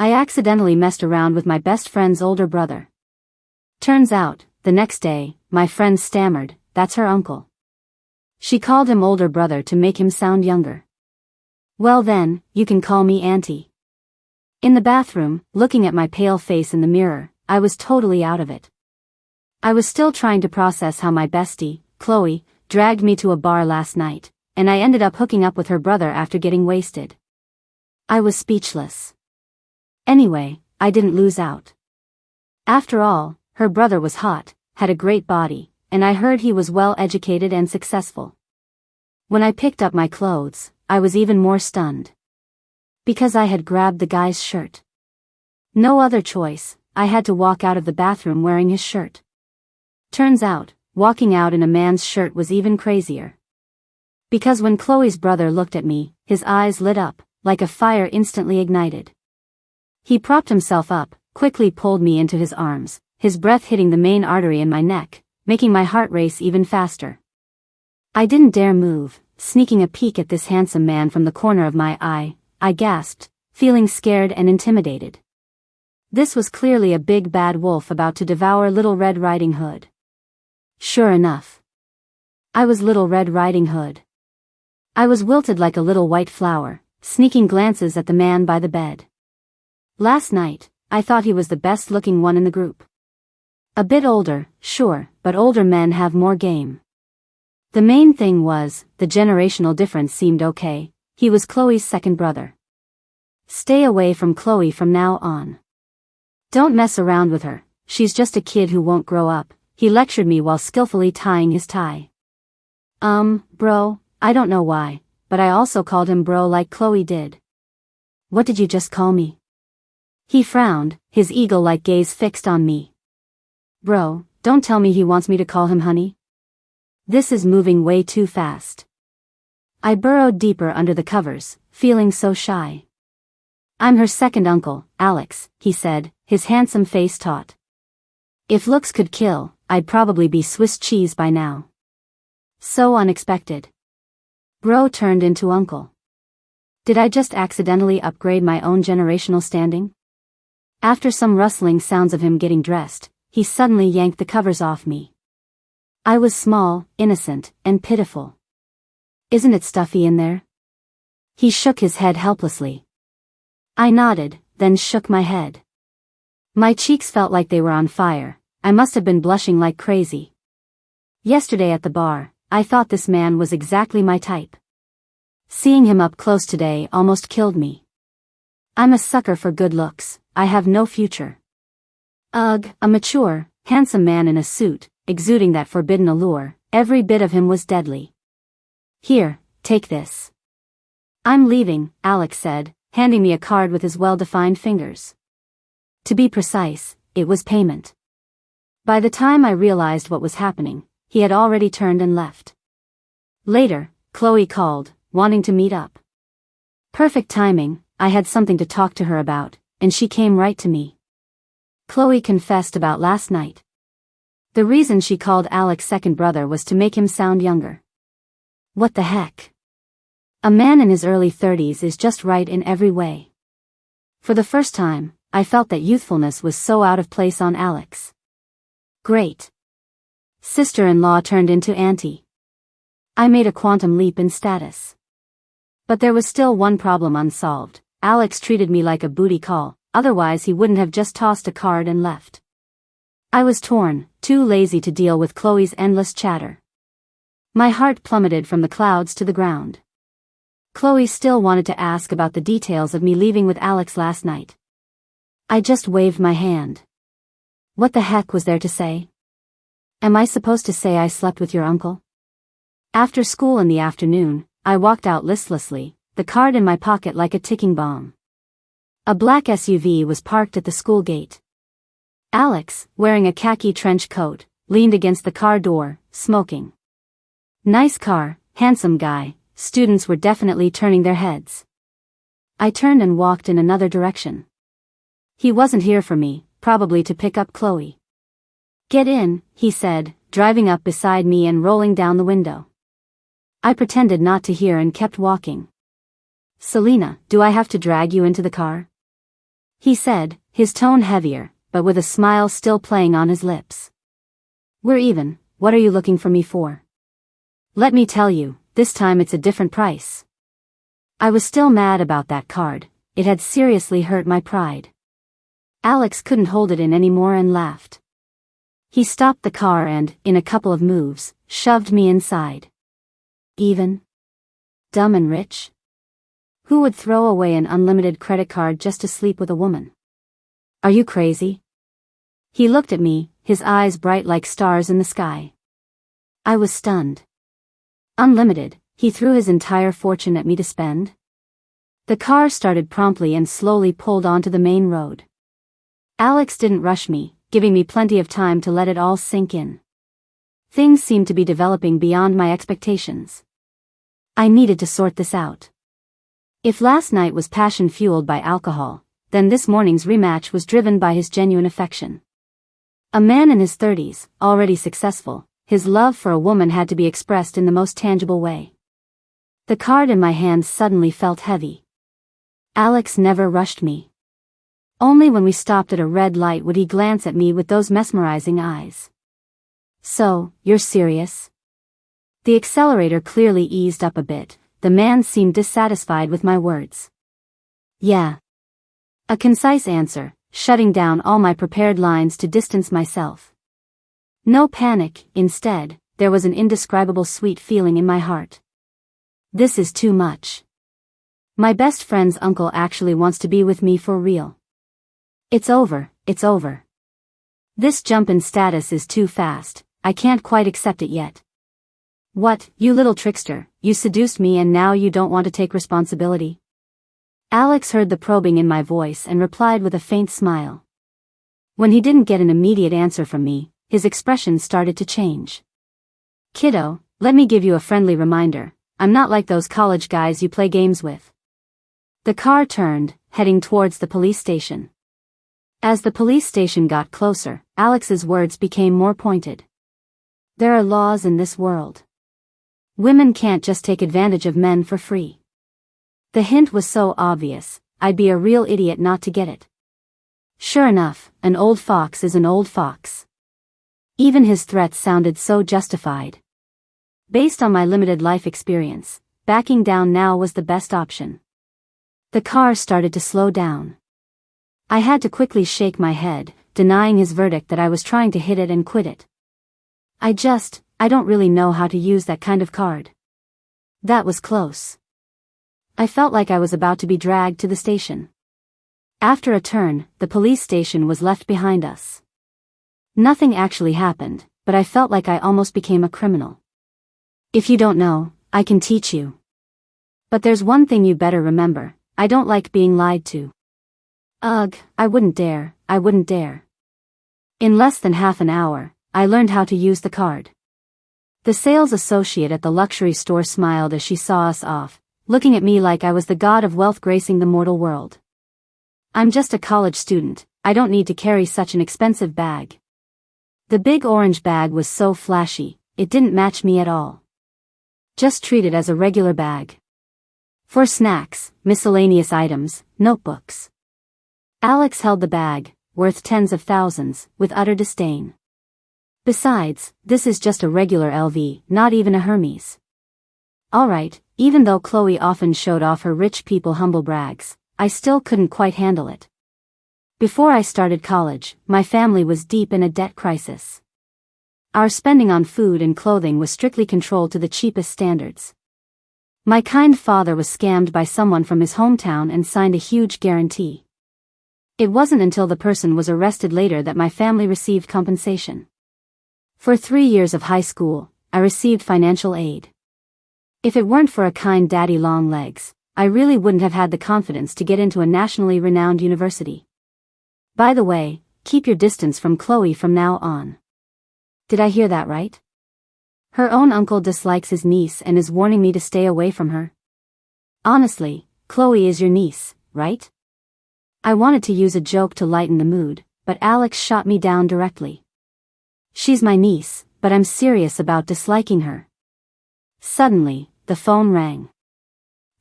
I accidentally messed around with my best friend's older brother. Turns out, the next day, my friend stammered, "That's her uncle." She called him older brother to make him sound younger. "Well then, you can call me auntie." In the bathroom, looking at my pale face in the mirror, I was totally out of it. I was still trying to process how my bestie, Chloe, dragged me to a bar last night, and I ended up hooking up with her brother after getting wasted. I was speechless. Anyway, I didn't lose out. After all, her brother was hot, had a great body, and I heard he was well educated and successful. When I picked up my clothes, I was even more stunned. Because I had grabbed the guy's shirt. No other choice, I had to walk out of the bathroom wearing his shirt. Turns out, walking out in a man's shirt was even crazier. Because when Chloe's brother looked at me, his eyes lit up, like a fire instantly ignited. He propped himself up, quickly pulled me into his arms, his breath hitting the main artery in my neck, making my heart race even faster. I didn't dare move, sneaking a peek at this handsome man from the corner of my eye. I gasped, feeling scared and intimidated. This was clearly a big bad wolf about to devour Little Red Riding Hood. Sure enough. I was Little Red Riding Hood. I was wilted like a little white flower, sneaking glances at the man by the bed. Last night, I thought he was the best looking one in the group. A bit older, sure, but older men have more game. The main thing was, the generational difference seemed okay. He was Chloe's second brother. Stay away from Chloe from now on. Don't mess around with her, she's just a kid who won't grow up, he lectured me while skillfully tying his tie. Bro, I don't know why, but I also called him bro like Chloe did. What did you just call me? He frowned, his eagle-like gaze fixed on me. Bro, don't tell me he wants me to call him honey. This is moving way too fast. I burrowed deeper under the covers, feeling so shy. I'm her second uncle, Alex, he said, his handsome face taut. If looks could kill, I'd probably be Swiss cheese by now. So unexpected. Bro turned into uncle. Did I just accidentally upgrade my own generational standing? After some rustling sounds of him getting dressed, he suddenly yanked the covers off me. I was small, innocent, and pitiful. Isn't it stuffy in there? He shook his head helplessly. I nodded, then shook my head. My cheeks felt like they were on fire. I must have been blushing like crazy. Yesterday at the bar, I thought this man was exactly my type. Seeing him up close today almost killed me. I'm a sucker for good looks, I have no future. Ugh, a mature, handsome man in a suit, exuding that forbidden allure, every bit of him was deadly. Here, take this. I'm leaving, Alex said, handing me a card with his well-defined fingers. To be precise, it was payment. By the time I realized what was happening, he had already turned and left. Later, Chloe called, wanting to meet up. Perfect timing, I had something to talk to her about, and she came right to me. Chloe confessed about last night. The reason she called Alex second brother was to make him sound younger. What the heck? A man in his early 30s is just right in every way. For the first time, I felt that youthfulness was so out of place on Alex. Great. Sister-in-law turned into auntie. I made a quantum leap in status. But there was still one problem unsolved. Alex treated me like a booty call, otherwise he wouldn't have just tossed a card and left. I was torn, too lazy to deal with Chloe's endless chatter. My heart plummeted from the clouds to the ground. Chloe still wanted to ask about the details of me leaving with Alex last night. I just waved my hand. What the heck was there to say? Am I supposed to say I slept with your uncle? After school in the afternoon, I walked out listlessly, the card in my pocket like a ticking bomb. A black SUV was parked at the school gate. Alex, wearing a khaki trench coat, leaned against the car door, smoking. Nice car, handsome guy, students were definitely turning their heads. I turned and walked in another direction. He wasn't here for me, probably to pick up Chloe. Get in, he said, driving up beside me and rolling down the window. I pretended not to hear and kept walking. Selena, do I have to drag you into the car? he said, his tone heavier, but with a smile still playing on his lips. We're even, what are you looking for me for? Let me tell you, this time it's a different price. I was still mad about that card, it had seriously hurt my pride. Alex couldn't hold it in anymore and laughed. He stopped the car and, in a couple of moves, shoved me inside. Even? Dumb and rich? Who would throw away an unlimited credit card just to sleep with a woman? Are you crazy? He looked at me, his eyes bright like stars in the sky. I was stunned. Unlimited, he threw his entire fortune at me to spend? The car started promptly and slowly pulled onto the main road. Alex didn't rush me, giving me plenty of time to let it all sink in. Things seemed to be developing beyond my expectations. I needed to sort this out. If last night was passion fueled by alcohol, then this morning's rematch was driven by his genuine affection. A man in his 30s, already successful, his love for a woman had to be expressed in the most tangible way. The card in my hands suddenly felt heavy. Alex never rushed me. Only when we stopped at a red light would he glance at me with those mesmerizing eyes. So, you're serious? The accelerator clearly eased up a bit, the man seemed dissatisfied with my words. Yeah. A concise answer, shutting down all my prepared lines to distance myself. No panic, instead, there was an indescribable sweet feeling in my heart. This is too much. My best friend's uncle actually wants to be with me for real. It's over, it's over. This jump in status is too fast, I can't quite accept it yet. What, you little trickster, you seduced me and now you don't want to take responsibility? Alex heard the probing in my voice and replied with a faint smile. When he didn't get an immediate answer from me, his expression started to change. Kiddo, let me give you a friendly reminder, I'm not like those college guys you play games with. The car turned, heading towards the police station. As the police station got closer, Alex's words became more pointed. There are laws in this world. Women can't just take advantage of men for free. The hint was so obvious, I'd be a real idiot not to get it. Sure enough, an old fox is an old fox. Even his threats sounded so justified. Based on my limited life experience, backing down now was the best option. The car started to slow down. I had to quickly shake my head, denying his verdict that I was trying to hit it and quit it. I don't really know how to use that kind of card. That was close. I felt like I was about to be dragged to the station. After a turn, the police station was left behind us. Nothing actually happened, but I felt like I almost became a criminal. If you don't know, I can teach you. But there's one thing you better remember, I don't like being lied to. Ugh, I wouldn't dare. In less than half an hour, I learned how to use the card. The sales associate at the luxury store smiled as she saw us off, looking at me like I was the god of wealth gracing the mortal world. I'm just a college student, I don't need to carry such an expensive bag. The big orange bag was so flashy, it didn't match me at all. Just treat it as a regular bag. For snacks, miscellaneous items, notebooks. Alex held the bag, worth tens of thousands, with utter disdain. Besides, this is just a regular LV, not even a Hermes. Alright, even though Chloe often showed off her rich people humble brags, I still couldn't quite handle it. Before I started college, my family was deep in a debt crisis. Our spending on food and clothing was strictly controlled to the cheapest standards. My kind father was scammed by someone from his hometown and signed a huge guarantee. It wasn't until the person was arrested later that my family received compensation. For 3 years of high school, I received financial aid. If it weren't for a kind daddy long legs, I really wouldn't have had the confidence to get into a nationally renowned university. By the way, keep your distance from Chloe from now on. Did I hear that right? Her own uncle dislikes his niece and is warning me to stay away from her. Honestly, Chloe is your niece, right? I wanted to use a joke to lighten the mood, but Alex shot me down directly. She's my niece, but I'm serious about disliking her. Suddenly, the phone rang.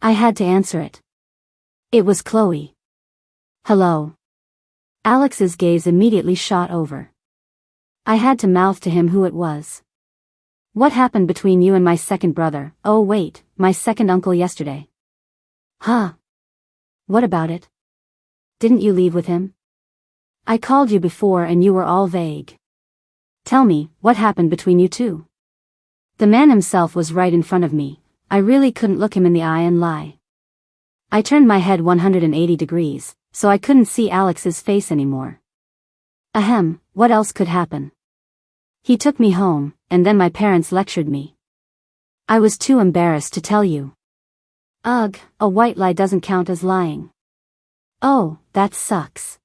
I had to answer it. It was Chloe. Hello. Alex's gaze immediately shot over. I had to mouth to him who it was. What happened between you and my second brother? Oh wait, my second uncle yesterday. Huh? What about it? Didn't you leave with him? I called you before and you were all vague. Tell me, what happened between you two? The man himself was right in front of me. I really couldn't look him in the eye and lie. I turned my head 180 degrees, so I couldn't see Alex's face anymore. Ahem, what else could happen? He took me home, and then my parents lectured me. I was too embarrassed to tell you. Ugh, a white lie doesn't count as lying. Oh, that sucks.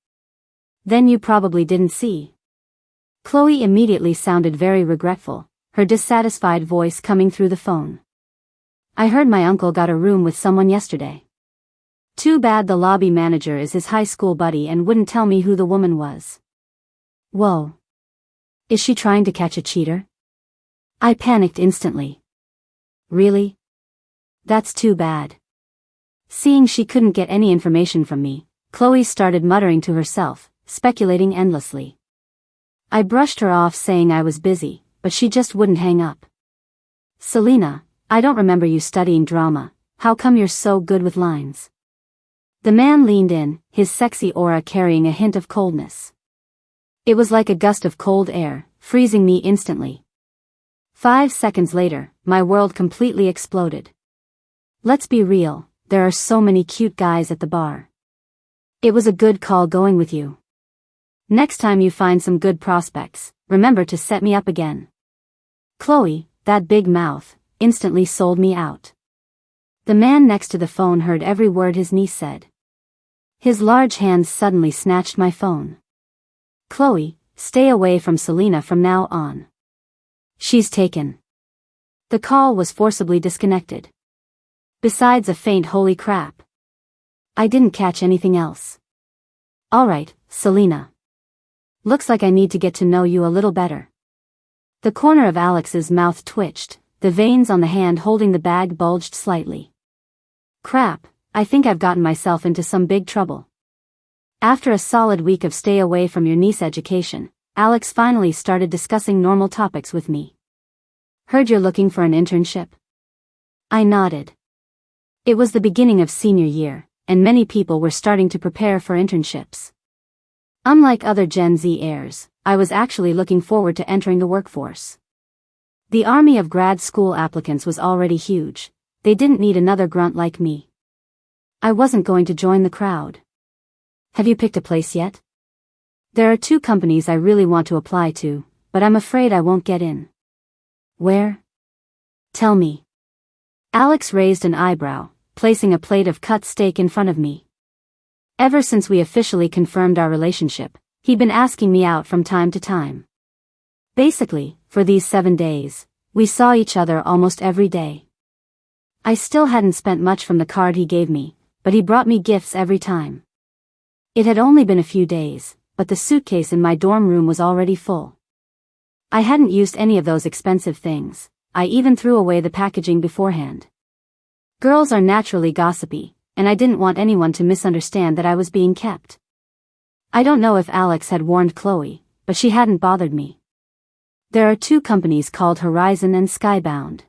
Then you probably didn't see. Chloe immediately sounded very regretful, her dissatisfied voice coming through the phone. I heard my uncle got a room with someone yesterday. Too bad the lobby manager is his high school buddy and wouldn't tell me who the woman was. Whoa. Is she trying to catch a cheater? I panicked instantly. Really? That's too bad. Seeing she couldn't get any information from me, Chloe started muttering to herself, speculating endlessly. I brushed her off saying I was busy, but she just wouldn't hang up. Selena, I don't remember you studying drama, how come you're so good with lines? The man leaned in, his sexy aura carrying a hint of coldness. It was like a gust of cold air, freezing me instantly. 5 seconds later, my world completely exploded. Let's be real, there are so many cute guys at the bar. It was a good call going with you. Next time you find some good prospects, remember to set me up again. Chloe, that big mouth, instantly sold me out. The man next to the phone heard every word his niece said. His large hands suddenly snatched my phone. Chloe, stay away from Selena from now on. She's taken. The call was forcibly disconnected. Besides a faint holy crap. I didn't catch anything else. Alright, Selena. Looks like I need to get to know you a little better. The corner of Alex's mouth twitched, the veins on the hand holding the bag bulged slightly. Crap, I think I've gotten myself into some big trouble. After a solid week of stay away from your niece education, Alex finally started discussing normal topics with me. Heard you're looking for an internship? I nodded. It was the beginning of senior year, and many people were starting to prepare for internships. Unlike other Gen Z heirs, I was actually looking forward to entering the workforce. The army of grad school applicants was already huge. They didn't need another grunt like me. I wasn't going to join the crowd. Have you picked a place yet? There are 2 companies I really want to apply to, but I'm afraid I won't get in. Where? Tell me. Alex raised an eyebrow, placing a plate of cut steak in front of me. Ever since we officially confirmed our relationship, he'd been asking me out from time to time. Basically, for these 7 days, we saw each other almost every day. I still hadn't spent much from the card he gave me, but he brought me gifts every time. It had only been a few days, but the suitcase in my dorm room was already full. I hadn't used any of those expensive things. I even threw away the packaging beforehand. Girls are naturally gossipy, and I didn't want anyone to misunderstand that I was being kept. I don't know if Alex had warned Chloe, but she hadn't bothered me. There are 2 companies called Horizon and Skybound.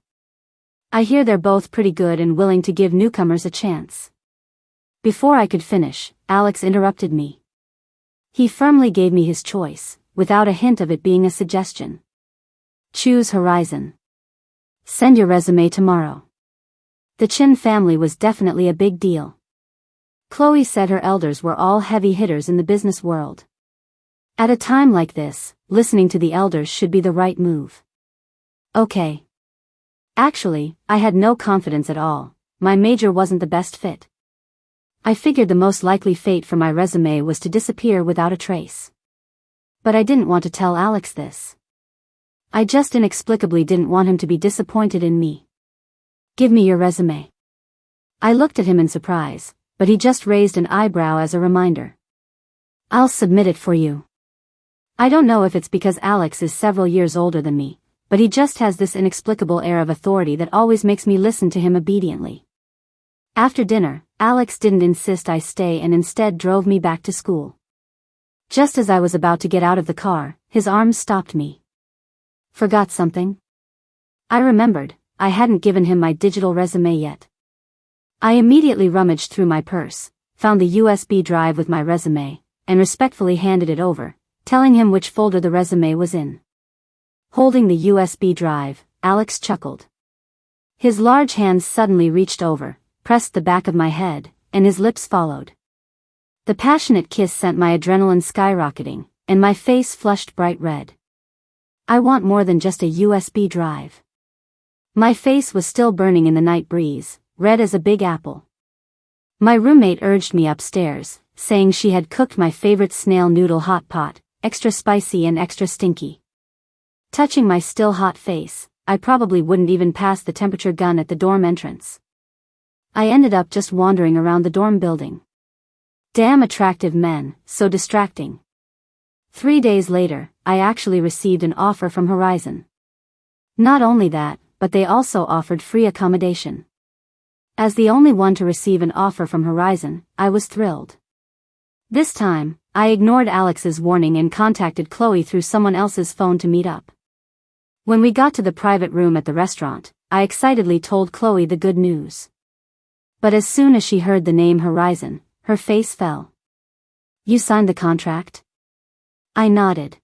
I hear they're both pretty good and willing to give newcomers a chance. Before I could finish, Alex interrupted me. He firmly gave me his choice, without a hint of it being a suggestion. Choose Horizon. Send your resume tomorrow. The Chin family was definitely a big deal. Chloe said her elders were all heavy hitters in the business world. At a time like this, listening to the elders should be the right move. Okay. Actually, I had no confidence at all. My major wasn't the best fit. I figured the most likely fate for my resume was to disappear without a trace. But I didn't want to tell Alex this. I just inexplicably didn't want him to be disappointed in me. Give me your resume. I looked at him in surprise, but he just raised an eyebrow as a reminder. I'll submit it for you. I don't know if it's because Alex is several years older than me, but he just has this inexplicable air of authority that always makes me listen to him obediently. After dinner, Alex didn't insist I stay and instead drove me back to school. Just as I was about to get out of the car, his arms stopped me. Forgot something? I remembered, I hadn't given him my digital resume yet. I immediately rummaged through my purse, found the USB drive with my resume, and respectfully handed it over, telling him which folder the resume was in. Holding the USB drive, Alex chuckled. His large hands suddenly reached over, pressed the back of my head, and his lips followed. The passionate kiss sent my adrenaline skyrocketing, and my face flushed bright red. I want more than just a USB drive. My face was still burning in the night breeze, red as a big apple. My roommate urged me upstairs, saying she had cooked my favorite snail noodle hot pot, extra spicy and extra stinky. Touching my still hot face, I probably wouldn't even pass the temperature gun at the dorm entrance. I ended up just wandering around the dorm building. Damn attractive men, so distracting. 3 days later, I actually received an offer from Horizon. Not only that, but they also offered free accommodation. As the only one to receive an offer from Horizon, I was thrilled. This time, I ignored Alex's warning and contacted Chloe through someone else's phone to meet up. When we got to the private room at the restaurant, I excitedly told Chloe the good news. But as soon as she heard the name Horizon, her face fell. You signed the contract? I nodded.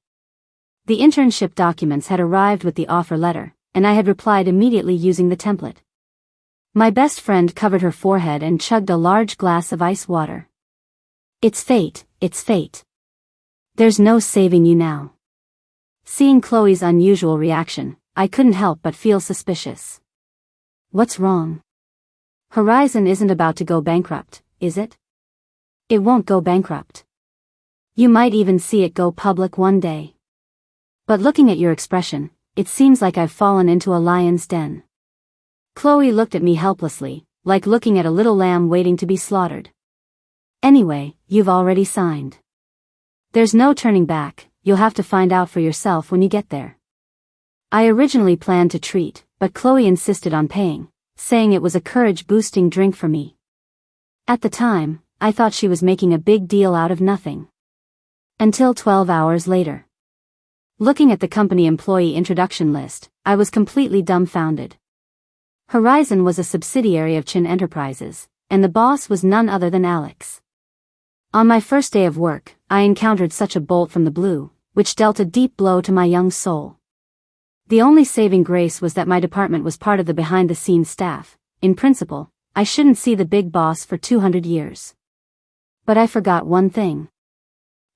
The internship documents had arrived with the offer letter, and I had replied immediately using the template. My best friend covered her forehead and chugged a large glass of ice water. It's fate, it's fate. There's no saving you now. Seeing Chloe's unusual reaction, I couldn't help but feel suspicious. What's wrong? Horizon isn't about to go bankrupt, is it? It won't go bankrupt. You might even see it go public one day. But looking at your expression, it seems like I've fallen into a lion's den. Chloe looked at me helplessly, like looking at a little lamb waiting to be slaughtered. Anyway, you've already signed. There's no turning back, you'll have to find out for yourself when you get there. I originally planned to treat, but Chloe insisted on paying, saying it was a courage-boosting drink for me. At the time, I thought she was making a big deal out of nothing. Until 12 hours later. Looking at the company employee introduction list, I was completely dumbfounded. Horizon was a subsidiary of Chin Enterprises, and the boss was none other than Alex. On my first day of work, I encountered such a bolt from the blue, which dealt a deep blow to my young soul. The only saving grace was that my department was part of the behind-the-scenes staff. In principle, I shouldn't see the big boss for 200 years. But I forgot one thing.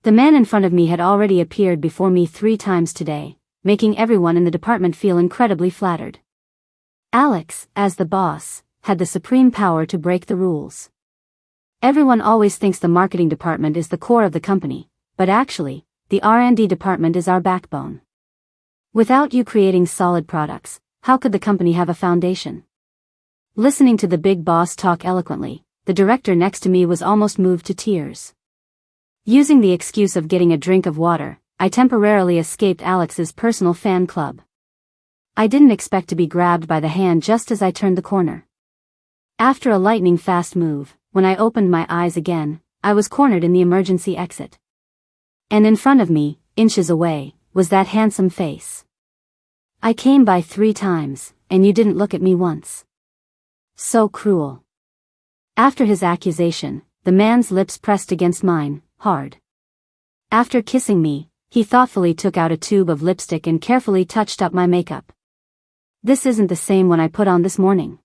The man in front of me had already appeared before me 3 times today, making everyone in the department feel incredibly flattered. Alex, as the boss, had the supreme power to break the rules. Everyone always thinks the marketing department is the core of the company, but actually, the R&D department is our backbone. Without you creating solid products, how could the company have a foundation? Listening to the big boss talk eloquently, the director next to me was almost moved to tears. Using the excuse of getting a drink of water, I temporarily escaped Alex's personal fan club. I didn't expect to be grabbed by the hand just as I turned the corner. After a lightning-fast move, when I opened my eyes again, I was cornered in the emergency exit. And in front of me, inches away, was that handsome face. I came by 3 times, and you didn't look at me once. So cruel. After his accusation, the man's lips pressed against mine, hard. After kissing me, he thoughtfully took out a tube of lipstick and carefully touched up my makeup. This isn't the same one I put on this morning.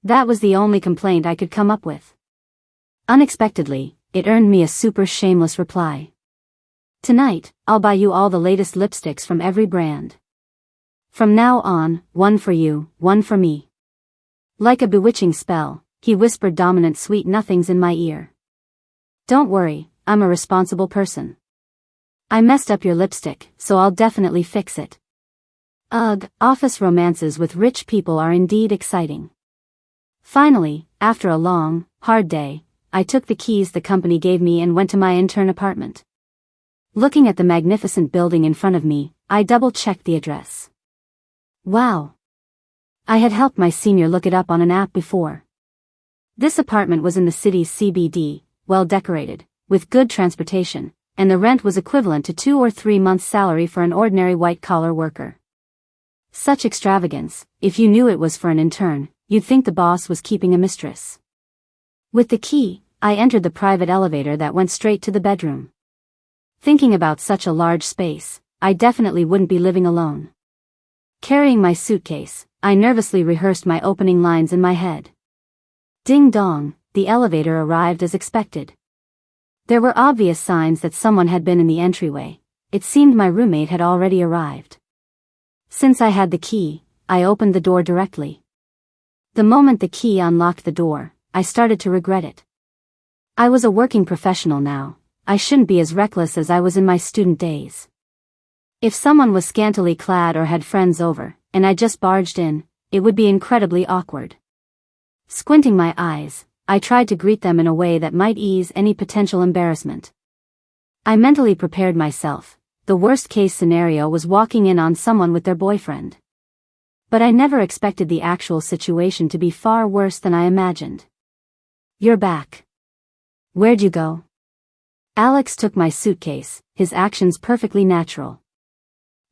That was the only complaint I could come up with. Unexpectedly, it earned me a super shameless reply. Tonight, I'll buy you all the latest lipsticks from every brand. From now on, one for you, one for me. Like a bewitching spell, he whispered dominant sweet nothings in my ear. Don't worry, I'm a responsible person. I messed up your lipstick, so I'll definitely fix it. Ugh, office romances with rich people are indeed exciting. Finally, after a long, hard day, I took the keys the company gave me and went to my intern apartment. Looking at the magnificent building in front of me, I double-checked the address. Wow! I had helped my senior look it up on an app before. This apartment was in the city's CBD, well decorated, with good transportation, and the rent was equivalent to 2 or 3 months' salary for an ordinary white-collar worker. Such extravagance, if you knew it was for an intern, you'd think the boss was keeping a mistress. With the key, I entered the private elevator that went straight to the bedroom. Thinking about such a large space, I definitely wouldn't be living alone. Carrying my suitcase, I nervously rehearsed my opening lines in my head. Ding dong, the elevator arrived as expected. There were obvious signs that someone had been in the entryway. It seemed my roommate had already arrived. Since I had the key, I opened the door directly. The moment the key unlocked the door, I started to regret it. I was a working professional now. I shouldn't be as reckless as I was in my student days. If someone was scantily clad or had friends over, and I just barged in, it would be incredibly awkward. Squinting my eyes, I tried to greet them in a way that might ease any potential embarrassment. I mentally prepared myself. The worst-case scenario was walking in on someone with their boyfriend. But I never expected the actual situation to be far worse than I imagined. "You're back. Where'd you go?" Alex took my suitcase, his actions perfectly natural.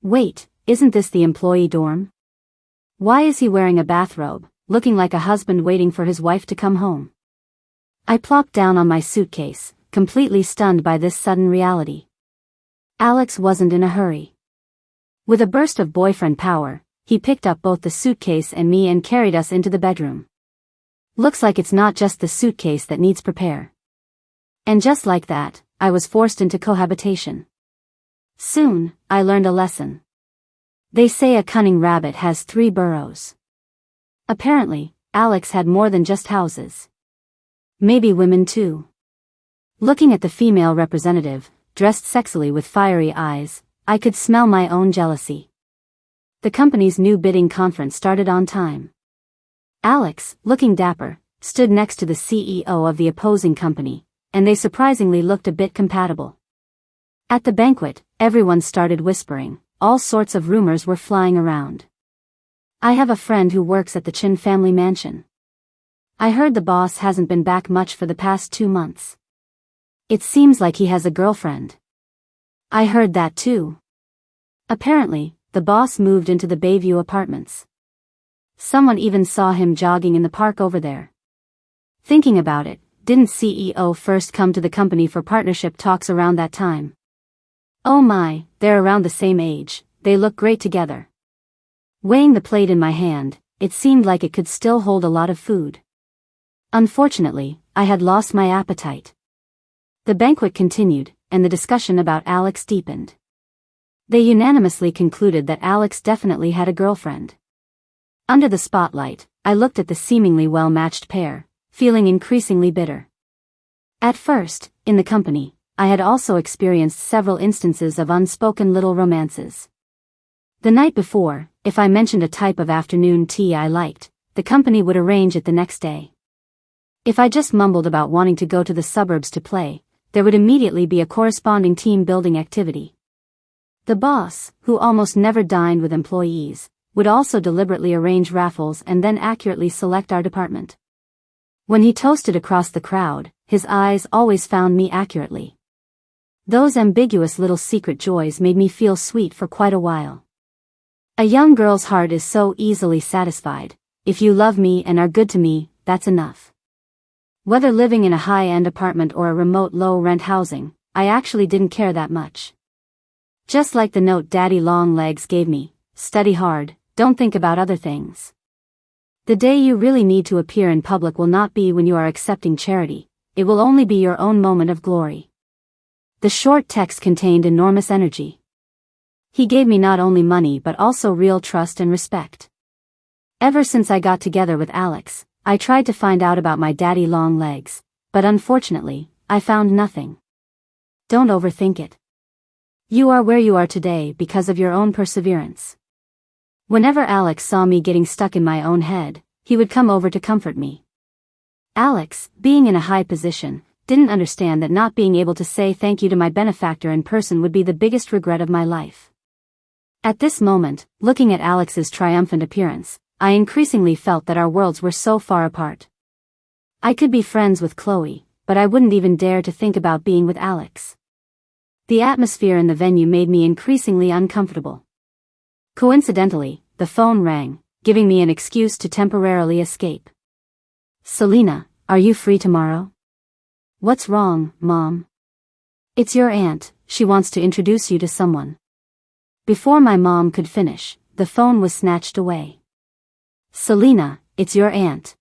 "Wait, isn't this the employee dorm? Why is he wearing a bathrobe, looking like a husband waiting for his wife to come home?" I plopped down on my suitcase, completely stunned by this sudden reality. Alex wasn't in a hurry. With a burst of boyfriend power, he picked up both the suitcase and me and carried us into the bedroom. Looks like it's not just the suitcase that needs repair. And just like that, I was forced into cohabitation. Soon, I learned a lesson. They say a cunning rabbit has 3 burrows. Apparently, Alex had more than just houses. Maybe women too. Looking at the female representative, dressed sexily with fiery eyes, I could smell my own jealousy. The company's new bidding conference started on time. Alex, looking dapper, stood next to the CEO of the opposing company, and they surprisingly looked a bit compatible. At the banquet, everyone started whispering. All sorts of rumors were flying around. I have a friend who works at the Chin family mansion. I heard the boss hasn't been back much for the past 2 months. It seems like he has a girlfriend. I heard that too. Apparently, the boss moved into the Bayview apartments. Someone even saw him jogging in the park over there. Thinking about it, didn't CEO first come to the company for partnership talks around that time? Oh my, they're around the same age, they look great together. Weighing the plate in my hand, it seemed like it could still hold a lot of food. Unfortunately, I had lost my appetite. The banquet continued, and the discussion about Alex deepened. They unanimously concluded that Alex definitely had a girlfriend. Under the spotlight, I looked at the seemingly well-matched pair, feeling increasingly bitter. At first, in the company, I had also experienced several instances of unspoken little romances. The night before, if I mentioned a type of afternoon tea I liked, the company would arrange it the next day. If I just mumbled about wanting to go to the suburbs to play, there would immediately be a corresponding team-building activity. The boss, who almost never dined with employees, would also deliberately arrange raffles and then accurately select our department. When he toasted across the crowd, his eyes always found me accurately. Those ambiguous little secret joys made me feel sweet for quite a while. A young girl's heart is so easily satisfied. If you love me and are good to me, that's enough. Whether living in a high-end apartment or a remote low-rent housing, I actually didn't care that much. Just like the note Daddy Longlegs gave me, study hard, don't think about other things. The day you really need to appear in public will not be when you are accepting charity, it will only be your own moment of glory. The short text contained enormous energy. He gave me not only money but also real trust and respect. Ever since I got together with Alex, I tried to find out about my daddy long legs, but unfortunately, I found nothing. Don't overthink it. You are where you are today because of your own perseverance. Whenever Alex saw me getting stuck in my own head, he would come over to comfort me. Alex, being in a high position, didn't understand that not being able to say thank you to my benefactor in person would be the biggest regret of my life. At this moment, looking at Alex's triumphant appearance, I increasingly felt that our worlds were so far apart. I could be friends with Chloe, but I wouldn't even dare to think about being with Alex. The atmosphere in the venue made me increasingly uncomfortable. Coincidentally, the phone rang, giving me an excuse to temporarily escape. Selena, are you free tomorrow? What's wrong, Mom? It's your aunt, she wants to introduce you to someone. Before my mom could finish, the phone was snatched away. Selena, it's your aunt.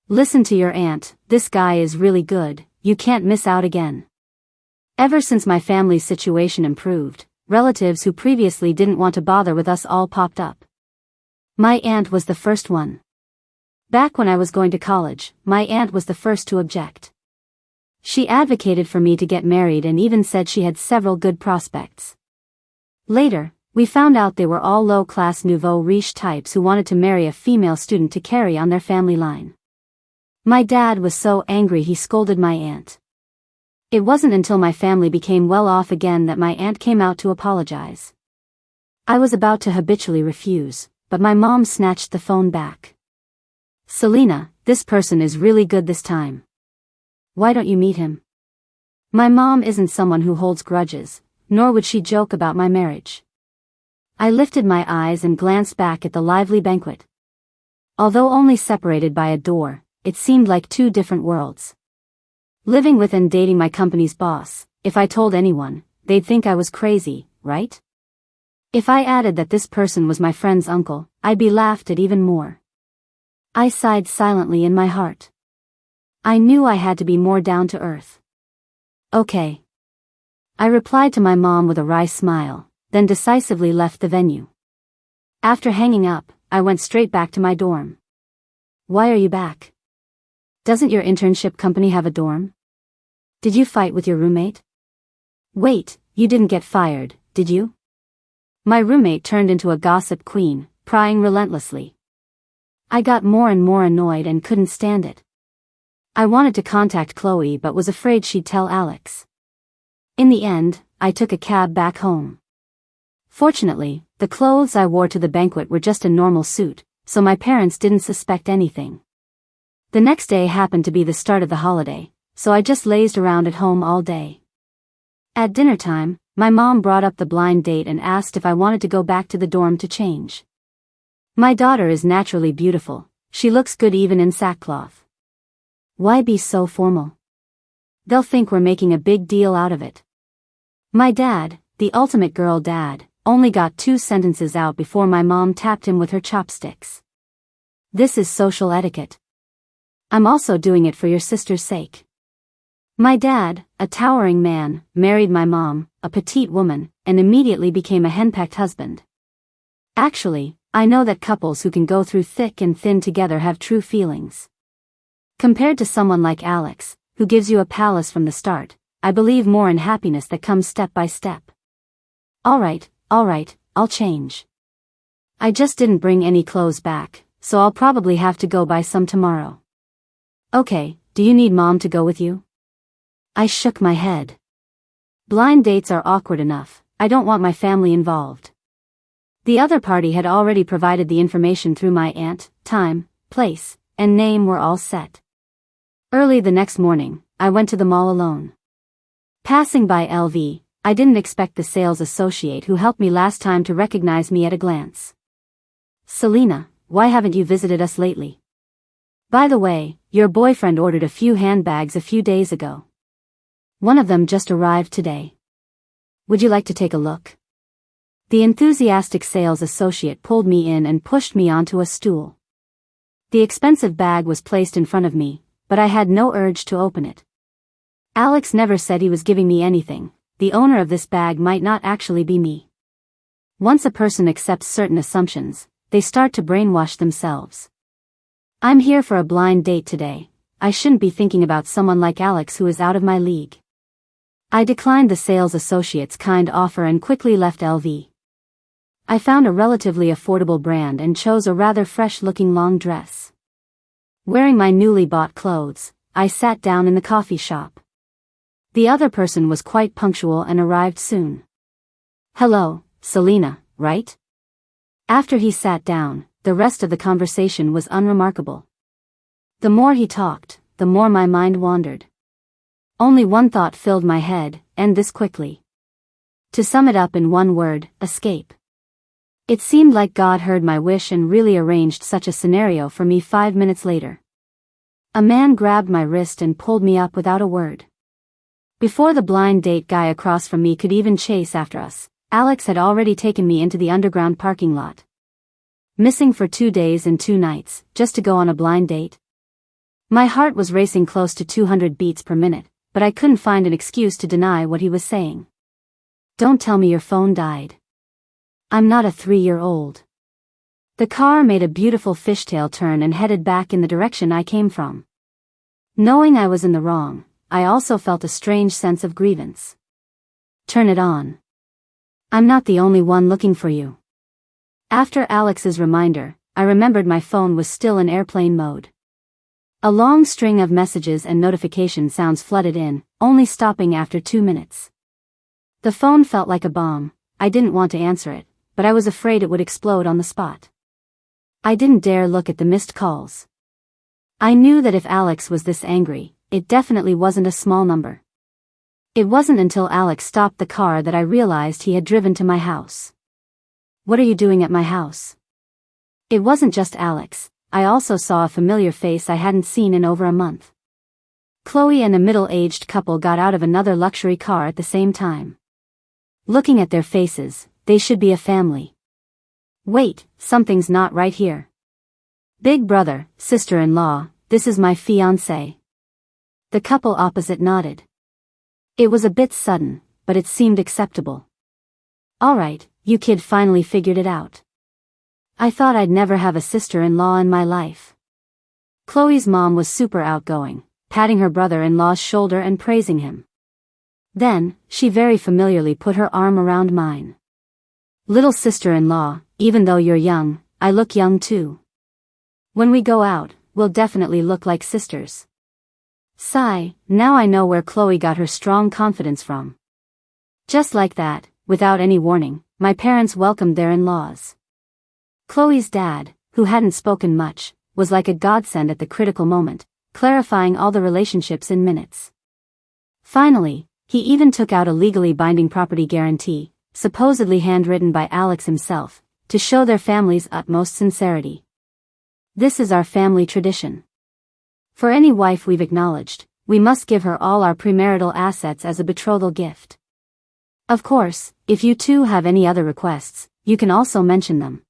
Listen to your aunt, this guy is really good, you can't miss out again. Ever since my family's situation improved, relatives who previously didn't want to bother with us all popped up. My aunt was the first one. Back when I was going to college, my aunt was the first to object. She advocated for me to get married and even said she had several good prospects. Later, we found out they were all low-class nouveau riche types who wanted to marry a female student to carry on their family line. My dad was so angry he scolded my aunt. It wasn't until my family became well off again that my aunt came out to apologize. I was about to habitually refuse, but my mom snatched the phone back. Selena, this person is really good this time. Why don't you meet him? My mom isn't someone who holds grudges, nor would she joke about my marriage. I lifted my eyes and glanced back at the lively banquet. Although only separated by a door, it seemed like two different worlds. Living with and dating my company's boss, if I told anyone, they'd think I was crazy, right? If I added that this person was my friend's uncle, I'd be laughed at even more. I sighed silently in my heart. I knew I had to be more down to earth. Okay. I replied to my mom with a wry smile, then decisively left the venue. After hanging up, I went straight back to my dorm. Why are you back? Doesn't your internship company have a dorm? Did you fight with your roommate? Wait, you didn't get fired, did you? My roommate turned into a gossip queen, prying relentlessly. I got more and more annoyed and couldn't stand it. I wanted to contact Chloe but was afraid she'd tell Alex. In the end, I took a cab back home. Fortunately, the clothes I wore to the banquet were just a normal suit, so my parents didn't suspect anything. The next day happened to be the start of the holiday, so I just lazed around at home all day. At dinner time, my mom brought up the blind date and asked if I wanted to go back to the dorm to change. My daughter is naturally beautiful, she looks good even in sackcloth. Why be so formal? They'll think we're making a big deal out of it. My dad, the ultimate girl dad, only got 2 sentences out before my mom tapped him with her chopsticks. This is social etiquette. I'm also doing it for your sister's sake. My dad, a towering man, married my mom, a petite woman, and immediately became a henpecked husband. Actually, I know that couples who can go through thick and thin together have true feelings. Compared to someone like Alex, who gives you a palace from the start, I believe more in happiness that comes step by step. Alright, I'll change. I just didn't bring any clothes back, so I'll probably have to go buy some tomorrow. Okay, do you need Mom to go with you? I shook my head. Blind dates are awkward enough, I don't want my family involved. The other party had already provided the information through my aunt, time, place, and name were all set. Early the next morning, I went to the mall alone. Passing by LV, I didn't expect the sales associate who helped me last time to recognize me at a glance. Selena, why haven't you visited us lately? By the way, your boyfriend ordered a few handbags a few days ago. One of them just arrived today. Would you like to take a look? The enthusiastic sales associate pulled me in and pushed me onto a stool. The expensive bag was placed in front of me, but I had no urge to open it. Alex never said he was giving me anything. The owner of this bag might not actually be me. Once a person accepts certain assumptions, they start to brainwash themselves. I'm here for a blind date today. I shouldn't be thinking about someone like Alex who is out of my league. I declined the sales associate's kind offer and quickly left LV. I found a relatively affordable brand and chose a rather fresh-looking long dress. Wearing my newly bought clothes, I sat down in the coffee shop. The other person was quite punctual and arrived soon. Hello, Selena, right? After he sat down, the rest of the conversation was unremarkable. The more he talked, the more my mind wandered. Only one thought filled my head, end this quickly. To sum it up in one word, escape. It seemed like God heard my wish and really arranged such a scenario for me 5 minutes later. A man grabbed my wrist and pulled me up without a word. Before the blind date guy across from me could even chase after us, Alex had already taken me into the underground parking lot. Missing for 2 days and 2 nights, just to go on a blind date? My heart was racing close to 200 beats per minute, but I couldn't find an excuse to deny what he was saying. Don't tell me your phone died. I'm not a 3-year-old. The car made a beautiful fishtail turn and headed back in the direction I came from. Knowing I was in the wrong, I also felt a strange sense of grievance. Turn it on. I'm not the only one looking for you. After Alex's reminder, I remembered my phone was still in airplane mode. A long string of messages and notification sounds flooded in, only stopping after 2 minutes. The phone felt like a bomb. I didn't want to answer it, but I was afraid it would explode on the spot. I didn't dare look at the missed calls. I knew that if Alex was this angry, it definitely wasn't a small number. It wasn't until Alex stopped the car that I realized he had driven to my house. What are you doing at my house? It wasn't just Alex, I also saw a familiar face I hadn't seen in over a month. Chloe and a middle-aged couple got out of another luxury car at the same time. Looking at their faces, they should be a family. Wait, something's not right here. Big brother, sister-in-law, this is my fiancé. The couple opposite nodded. It was a bit sudden, but it seemed acceptable. Alright, you kid finally figured it out. I thought I'd never have a sister-in-law in my life. Chloe's mom was super outgoing, patting her brother-in-law's shoulder and praising him. Then, she very familiarly put her arm around mine. Little sister-in-law, even though you're young, I look young too. When we go out, we'll definitely look like sisters. Sigh, now I know where Chloe got her strong confidence from. Just like that, without any warning, my parents welcomed their in-laws. Chloe's dad, who hadn't spoken much, was like a godsend at the critical moment, clarifying all the relationships in minutes. Finally, he even took out a legally binding property guarantee, supposedly handwritten by Alex himself, to show their family's utmost sincerity. This is our family tradition. For any wife we've acknowledged, we must give her all our premarital assets as a betrothal gift. Of course, if you two have any other requests, you can also mention them.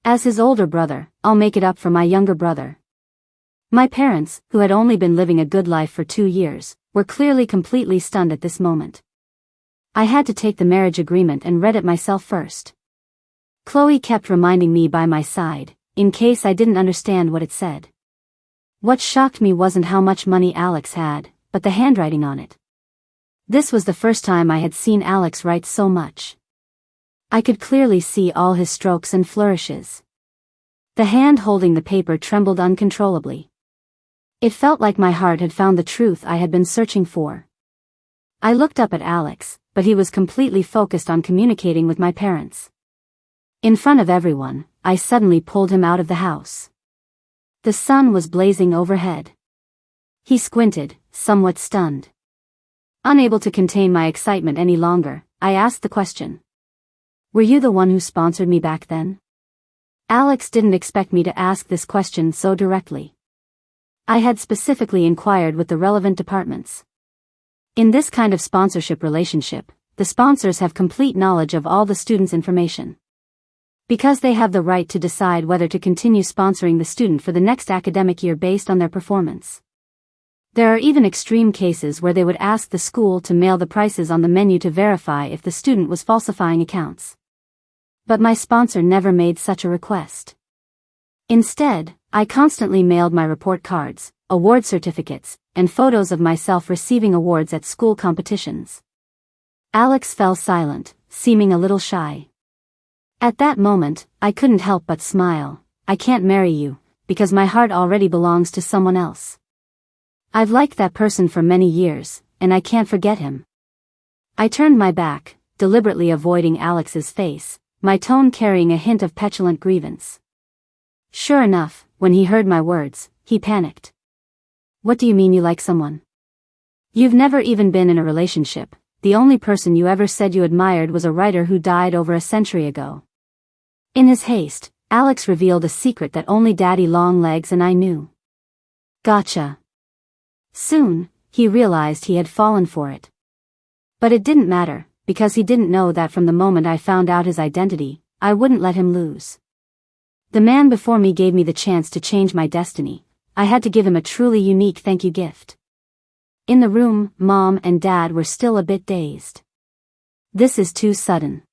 As his older brother, I'll make it up for my younger brother. My parents, who had only been living a good life for 2 years, were clearly completely stunned at this moment. I had to take the marriage agreement and read it myself first. Chloe kept reminding me by my side, in case I didn't understand what it said. What shocked me wasn't how much money Alex had, but the handwriting on it. This was the first time I had seen Alex write so much. I could clearly see all his strokes and flourishes. The hand holding the paper trembled uncontrollably. It felt like my heart had found the truth I had been searching for. I looked up at Alex, but he was completely focused on communicating with my parents. In front of everyone, I suddenly pulled him out of the house. The sun was blazing overhead. He squinted, somewhat stunned. Unable to contain my excitement any longer, I asked the question. Were you the one who sponsored me back then? Alex didn't expect me to ask this question so directly. I had specifically inquired with the relevant departments. In this kind of sponsorship relationship, the sponsors have complete knowledge of all the students' information. Because they have the right to decide whether to continue sponsoring the student for the next academic year based on their performance. There are even extreme cases where they would ask the school to mail the prices on the menu to verify if the student was falsifying accounts. But my sponsor never made such a request. Instead, I constantly mailed my report cards, award certificates, and photos of myself receiving awards at school competitions. Alex fell silent, seeming a little shy. At that moment, I couldn't help but smile. I can't marry you, because my heart already belongs to someone else. I've liked that person for many years, and I can't forget him. I turned my back, deliberately avoiding Alex's face, my tone carrying a hint of petulant grievance. Sure enough, when he heard my words, he panicked. What do you mean you like someone? You've never even been in a relationship, the only person you ever said you admired was a writer who died over a century ago." In his haste, Alex revealed a secret that only Daddy Longlegs and I knew. Gotcha. Soon, he realized he had fallen for it. But it didn't matter, because he didn't know that from the moment I found out his identity, I wouldn't let him lose. The man before me gave me the chance to change my destiny. I had to give him a truly unique thank you gift. In the room, Mom and Dad were still a bit dazed. "This is too sudden.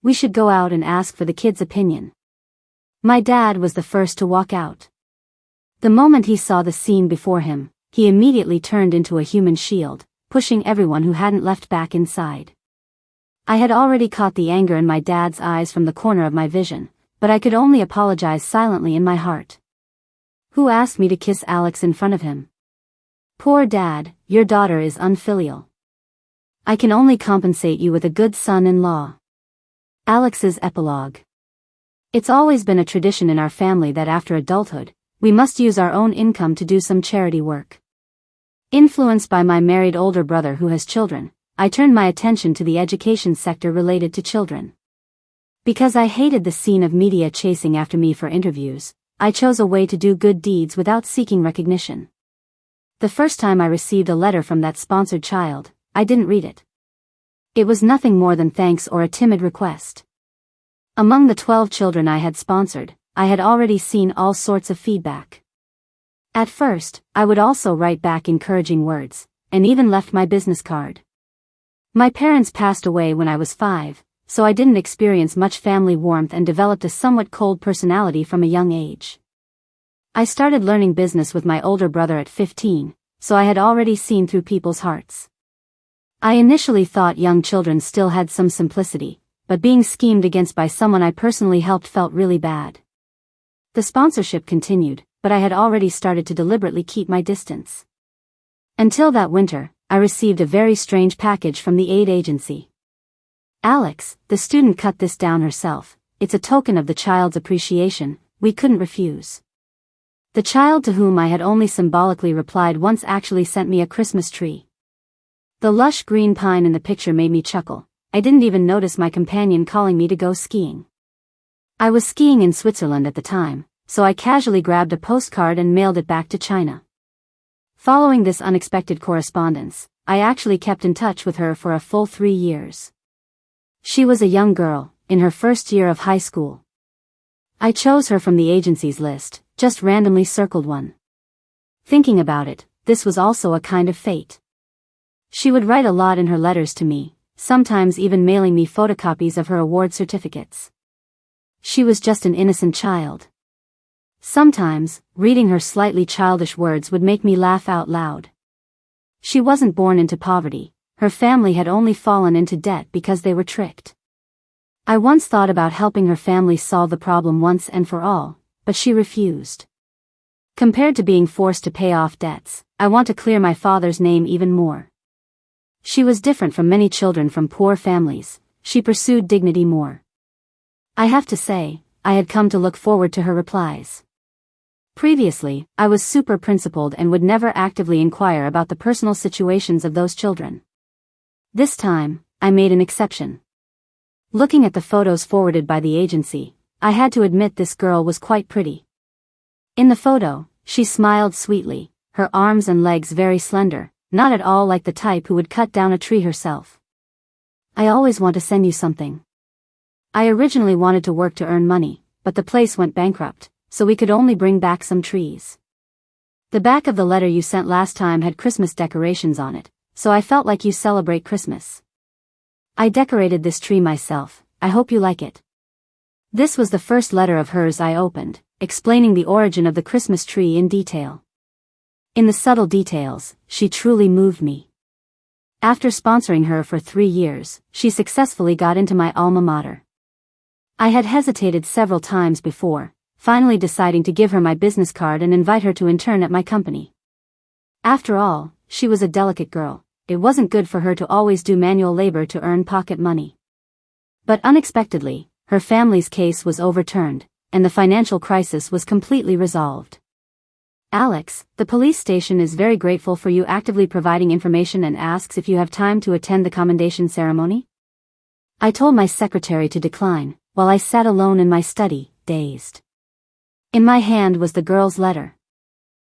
We should go out and ask for the kid's opinion." My dad was the first to walk out. The moment he saw the scene before him, he immediately turned into a human shield, pushing everyone who hadn't left back inside. I had already caught the anger in my dad's eyes from the corner of my vision, but I could only apologize silently in my heart. "Who asked me to kiss Alex in front of him? Poor Dad, your daughter is unfilial. I can only compensate you with a good son-in-law." Alex's epilogue. It's always been a tradition in our family that after adulthood, we must use our own income to do some charity work. Influenced by my married older brother who has children, I turned my attention to the education sector related to children. Because I hated the scene of media chasing after me for interviews, I chose a way to do good deeds without seeking recognition. The first time I received a letter from that sponsored child, I didn't read it. It was nothing more than thanks or a timid request. Among the 12 children I had sponsored, I had already seen all sorts of feedback. At first, I would also write back encouraging words, and even left my business card. My parents passed away when I was 5, so I didn't experience much family warmth and developed a somewhat cold personality from a young age. I started learning business with my older brother at 15, so I had already seen through people's hearts. I initially thought young children still had some simplicity, but being schemed against by someone I personally helped felt really bad. The sponsorship continued, but I had already started to deliberately keep my distance. Until that winter, I received a very strange package from the aid agency. "Alex, the student cut this down herself. It's a token of the child's appreciation, we couldn't refuse." The child to whom I had only symbolically replied once actually sent me a Christmas tree. The lush green pine in the picture made me chuckle. I didn't even notice my companion calling me to go skiing. I was skiing in Switzerland at the time, so I casually grabbed a postcard and mailed it back to China. Following this unexpected correspondence, I actually kept in touch with her for a full 3 years. She was a young girl, in her first year of high school. I chose her from the agency's list, just randomly circled one. Thinking about it, this was also a kind of fate. She would write a lot in her letters to me, sometimes even mailing me photocopies of her award certificates. She was just an innocent child. Sometimes, reading her slightly childish words would make me laugh out loud. She wasn't born into poverty, her family had only fallen into debt because they were tricked. I once thought about helping her family solve the problem once and for all, but she refused. Compared to being forced to pay off debts, I want to clear my father's name even more. She was different from many children from poor families, she pursued dignity more. I have to say, I had come to look forward to her replies. Previously, I was super principled and would never actively inquire about the personal situations of those children. This time, I made an exception. Looking at the photos forwarded by the agency, I had to admit this girl was quite pretty. In the photo, she smiled sweetly, her arms and legs very slender, not at all like the type who would cut down a tree herself. "I always want to send you something. I originally wanted to work to earn money, but the place went bankrupt, so we could only bring back some trees. The back of the letter you sent last time had Christmas decorations on it, so I felt like you celebrate Christmas. I decorated this tree myself, I hope you like it." This was the first letter of hers I opened, explaining the origin of the Christmas tree in detail. In the subtle details, she truly moved me. After sponsoring her for 3 years, she successfully got into my alma mater. I had hesitated several times before, finally deciding to give her my business card and invite her to intern at my company. After all, she was a delicate girl, it wasn't good for her to always do manual labor to earn pocket money. But unexpectedly, her family's case was overturned, and the financial crisis was completely resolved. Alex, the police station is very grateful for you actively providing information and asks if you have time to attend the commendation ceremony. I told my secretary to decline, while I sat alone in my study, dazed. In my hand was the girl's letter.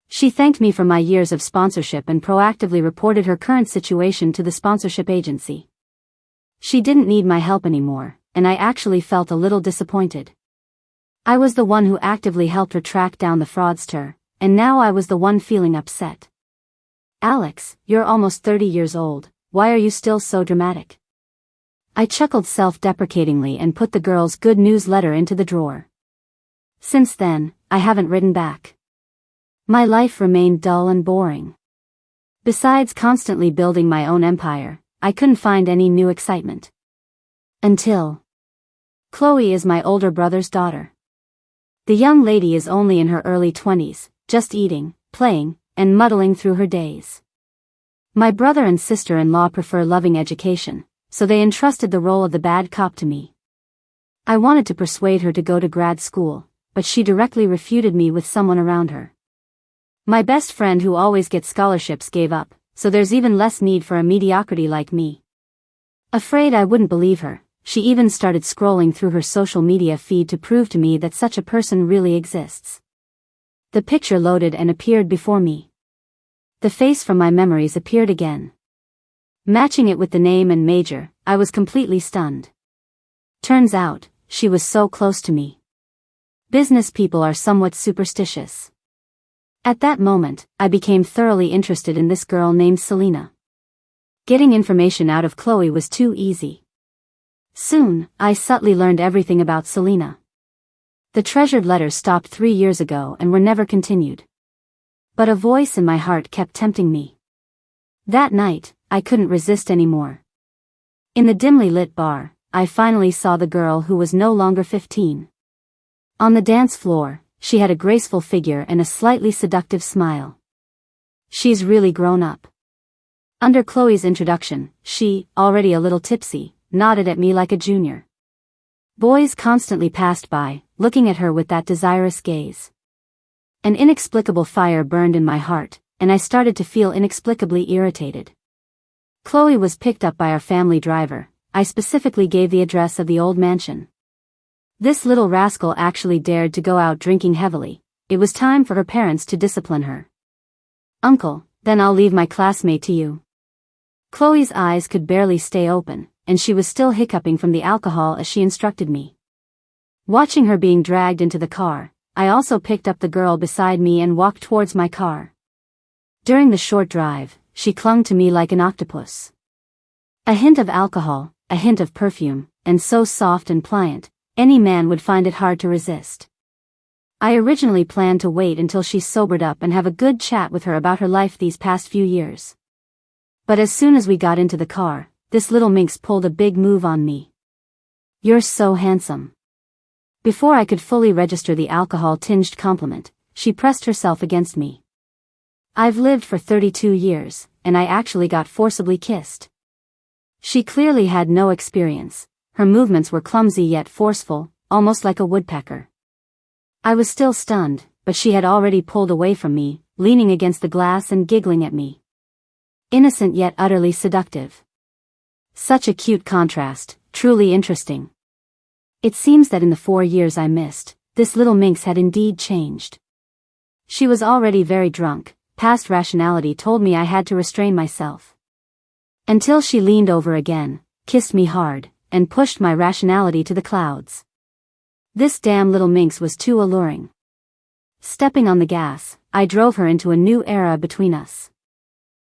She thanked me for my years of sponsorship and proactively reported her current situation to the sponsorship agency. She didn't need my help anymore, and I actually felt a little disappointed. I was the one who actively helped her track down the fraudster, and now I was the one feeling upset. Alex, you're almost 30 years old, why are you still so dramatic? I chuckled self-deprecatingly and put the girl's good news letter into the drawer. Since then, I haven't written back. My life remained dull and boring. Besides constantly building my own empire, I couldn't find any new excitement. Until Chloe is my older brother's daughter. The young lady is only in her early 20s, just eating, playing, and muddling through her days. My brother and sister-in-law prefer loving education, so they entrusted the role of the bad cop to me. I wanted to persuade her to go to grad school, but she directly refuted me with someone around her. My best friend who always gets scholarships gave up, so there's even less need for a mediocrity like me. Afraid I wouldn't believe her, she even started scrolling through her social media feed to prove to me that such a person really exists. The picture loaded and appeared before me. The face from my memories appeared again. Matching it with the name and major, I was completely stunned. Turns out, she was so close to me. Business people are somewhat superstitious. At that moment, I became thoroughly interested in this girl named Selena. Getting information out of Chloe was too easy. Soon, I subtly learned everything about Selena. The treasured letters stopped 3 years ago and were never continued. But a voice in my heart kept tempting me. That night, I couldn't resist anymore. In the dimly lit bar, I finally saw the girl who was no longer 15. On the dance floor, she had a graceful figure and a slightly seductive smile. She's really grown up. Under Chloe's introduction, she, already a little tipsy, nodded at me like a junior. Boys constantly passed by, looking at her with that desirous gaze. An inexplicable fire burned in my heart, and I started to feel inexplicably irritated. Chloe was picked up by our family driver. I specifically gave the address of the old mansion. This little rascal actually dared to go out drinking heavily. It was time for her parents to discipline her. Uncle, then I'll leave my classmate to you. Chloe's eyes could barely stay open, and she was still hiccuping from the alcohol as she instructed me. Watching her being dragged into the car, I also picked up the girl beside me and walked towards my car. During the short drive, she clung to me like an octopus. A hint of alcohol, a hint of perfume, and so soft and pliant, any man would find it hard to resist. I originally planned to wait until she sobered up and have a good chat with her about her life these past few years. But as soon as we got into the car, this little minx pulled a big move on me. You're so handsome. Before I could fully register the alcohol-tinged compliment, she pressed herself against me. I've lived for 32 years, and I actually got forcibly kissed. She clearly had no experience. Her movements were clumsy yet forceful, almost like a woodpecker. I was still stunned, but she had already pulled away from me, leaning against the glass and giggling at me. Innocent yet utterly seductive. Such a cute contrast, truly interesting. It seems that in the 4 years I missed, this little minx had indeed changed. She was already very drunk. Past rationality told me I had to restrain myself. Until she leaned over again, kissed me hard, and pushed my rationality to the clouds. This damn little minx was too alluring. Stepping on the gas, I drove her into a new era between us.